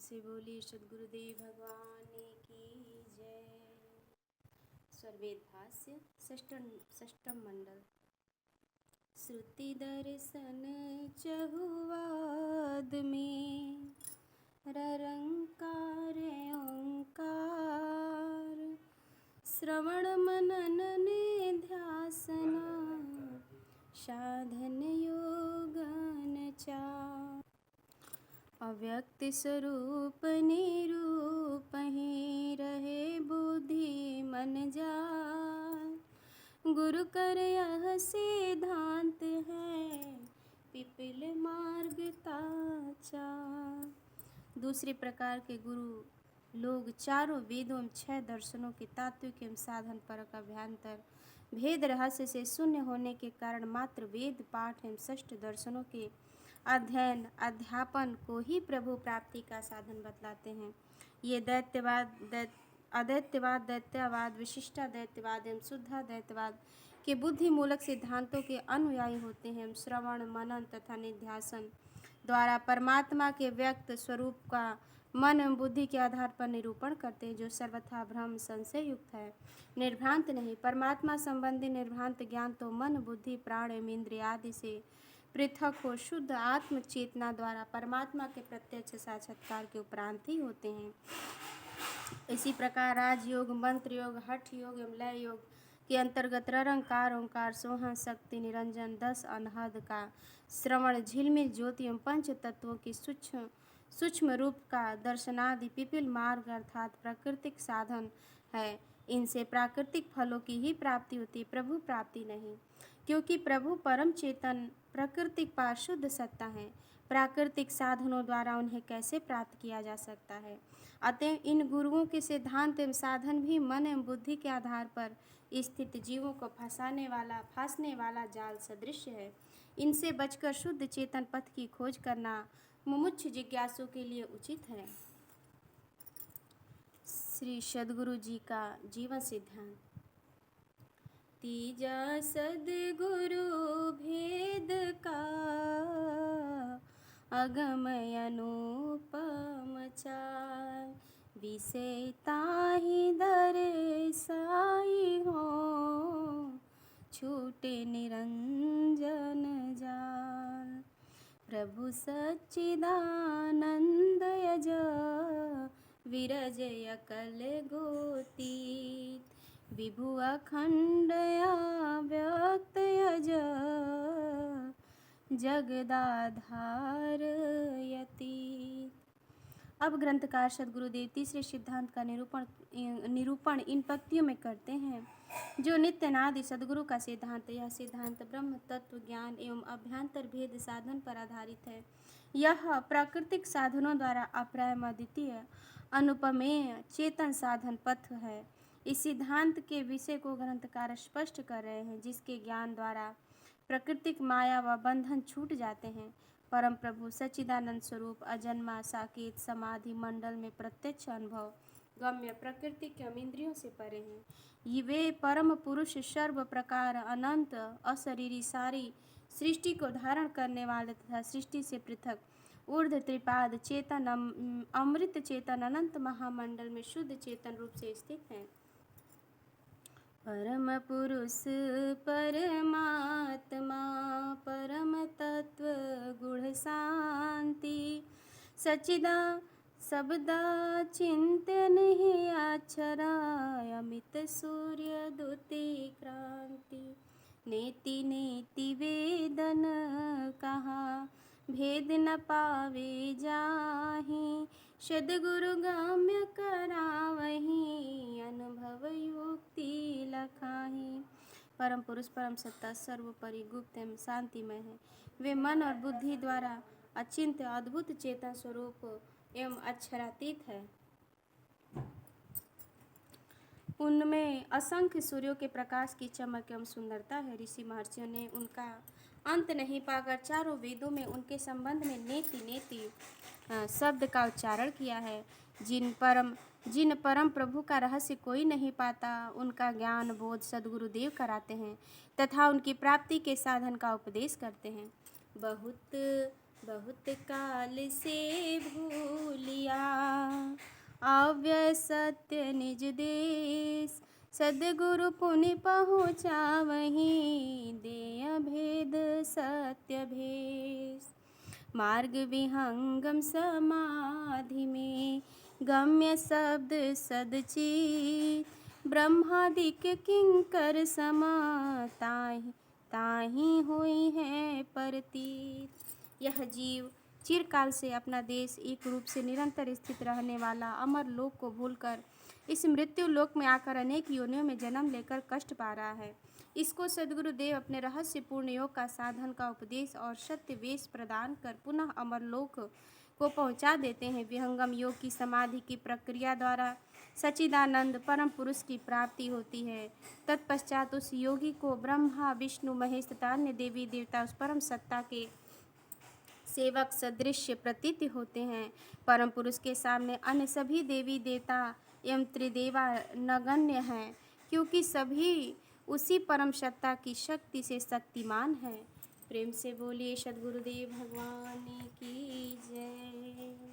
से बोलिए सद्गुरुदेव भगवान की जय। स्वरवेद भाष्य षष्ठम मंडल। श्रुति दर्शन चहुवाद में ररंकार ओंकार, श्रवण मनन निध्यासना साधन योगन चार। अव्यक्त स्वरूप निरूप ही रहे बुद्धि मन जान, गुरु कर यह सिद्धांत है पिपल मार्ग ताचार। दूसरे प्रकार के गुरु लोग चारों वेदों एवं 6 दर्शनों के तात्विक एवं साधन परक अभ्यंतर भेद रहस्य से शून्य होने के कारण मात्र वेद पाठ एवं 6 दर्शनों के अध्ययन अध्यापन को ही प्रभु प्राप्ति का साधन बतलाते हैं। ये अदैत्यवाद, दैत्यवाद, विशिष्टादैत्यवाद एवं शुद्धादैत्यवाद के बुद्धि मूलक सिद्धांतों के अनुयायी होते हैं। श्रवण मनन तथा निध्यासन द्वारा परमात्मा के व्यक्त स्वरूप का मन एवं बुद्धि के आधार पर निरूपण करते हैं, जो सर्वथा भ्रम संशय युक्त है, निर्भ्रांत नहीं। परमात्मा संबंधी निर्भ्रांत ज्ञान तो मन बुद्धि प्राण एवं इंद्रिय आदि से पृथक हो शुद्ध आत्म चेतना द्वारा परमात्मा के प्रत्यक्ष साक्षात्कार के उपरांत ही होते हैं। इसी प्रकार राजयोग, मंत्र योग, हठ योग एवं लय योग के अंतर्गत ररंकार ओंकार सोहं शक्ति निरंजन 10 अनहद का श्रवण, झिलमिल ज्योति एवं पंच तत्वों की सूक्ष्म रूप का दर्शनादि पिपल मार्ग अर्थात प्राकृतिक साधन है। इनसे प्राकृतिक फलों की ही प्राप्ति होती, प्रभु प्राप्ति नहीं, क्योंकि प्रभु परम चेतन प्राकृतिक पारिशुद्ध सत्ता है। प्राकृतिक साधनों द्वारा उन्हें कैसे प्राप्त किया जा सकता है? अतः इन गुरुओं के सिद्धांत एवं साधन भी मन एवं बुद्धि के आधार पर स्थित जीवों को फांसने वाला जाल सदृश है। इनसे बचकर शुद्ध चेतन पथ की खोज करना मुमुक्ष जिज्ञासु के लिए उचित है। श्री सद्गुरु जी का जीवन सिद्धांत। तीजा सद्गुरु भेद का अगम अनुपम चार, विषय ताहि दर्शाई हो छूटे निरंजन जाल। प्रभु सच्चिदानंद यज विरजय कल गोतीत, विभु अखंडया व्यक्त यज जगदाधार यतीत। अब ग्रंथकार सद्गुरुदेव तीसरे सिद्धांत का निरूपण इन पंक्तियों में करते हैं, जो नित्यनादि सद्गुरु का सिद्धांत। यह सिद्धांत ब्रह्म तत्व ज्ञान एवं अभ्यंतर भेद साधन पर आधारित है। यह प्राकृतिक साधनों द्वारा अप्रायम अद्वितीय अनुपमेय चेतन साधन पथ है। इस सिद्धांत के विषय को ग्रंथकार स्पष्ट कर रहे हैं, जिसके ज्ञान द्वारा प्राकृतिक माया व बंधन छूट जाते हैं। परम प्रभु सच्चिदानंद स्वरूप अजन्मा साकेत समाधि मंडल में प्रत्यक्ष अनुभव गम्य प्रकृति के इंद्रियों से परे हैं। ये वे परम पुरुष सर्व प्रकार अनंत अशरीरी सारी सृष्टि को धारण करने वाले तथा सृष्टि से पृथक ऊर्ध्व त्रिपाद चेतन अमृत चेतन अनंत महामंडल में शुद्ध चेतन रूप से स्थित हैं। परम पुरुष परमात्मा परम तत्व गुण शांति सच्चिदा शब्दा चिंतन ही अक्षरा अमित सूर्य द्युति क्रांति। नेति नेति वेदन कहा भेद न पावे जाहि, सद्गुरु गाम्य करावहि अनुभव युक्ति लखाहि। परम पुरुष परम सत्ता सर्वोपरि गुप्त एवं शांतिमय है। वे मन और बुद्धि द्वारा अचिंत्य अद्भुत चेतन स्वरूप एवं अक्षरातीत है। उनमें असंख्य सूर्यों के प्रकाश की चमक एवं सुंदरता है। ऋषि महर्षियों ने उनका अंत नहीं पाकर चारों वेदों में उनके संबंध में नेति नेति शब्द का उच्चारण किया है। जिन परम प्रभु का रहस्य कोई नहीं पाता, उनका ज्ञान बोध सद्गुरुदेव कराते हैं तथा उनकी प्राप्ति के साधन का उपदेश करते हैं। बहुत बहुत काल से भूलिया अव्यय सत्य निज देश, सद्गुरु पुनि पहुँचावहीं, दे अभेद सत्य भेष। मार्ग विहंगम समाधि में, गम्य शब्द सदचित, ब्रह्मादिक किंकर समा, ताहि ताहि हुई है प्रतीत। यह जीव चिरकाल से अपना देश एक रूप से निरंतर स्थित रहने वाला अमर लोक को भूलकर इस मृत्यु लोक में आकर अनेक योनियों में जन्म लेकर कष्ट पा रहा है। इसको सद्गुरुदेव अपने रहस्यपूर्ण योग का साधन का उपदेश और सत्य वेश प्रदान कर पुनः अमर लोक को पहुंचा देते हैं। विहंगम योग की समाधि की प्रक्रिया द्वारा सच्चिदानंद परम पुरुष की प्राप्ति होती है। तत्पश्चात उस योगी को ब्रह्मा विष्णु महेश तथा अन्य देवी देवता उस परम सत्ता के सेवक सदृश प्रतीत होते हैं। परम पुरुष के सामने अन्य सभी देवी देवता एवं त्रिदेवा नगण्य हैं, क्योंकि सभी उसी परम सत्ता की शक्ति से शक्तिमान है। प्रेम से बोलिए सद्गुरुदेव भगवान की जय।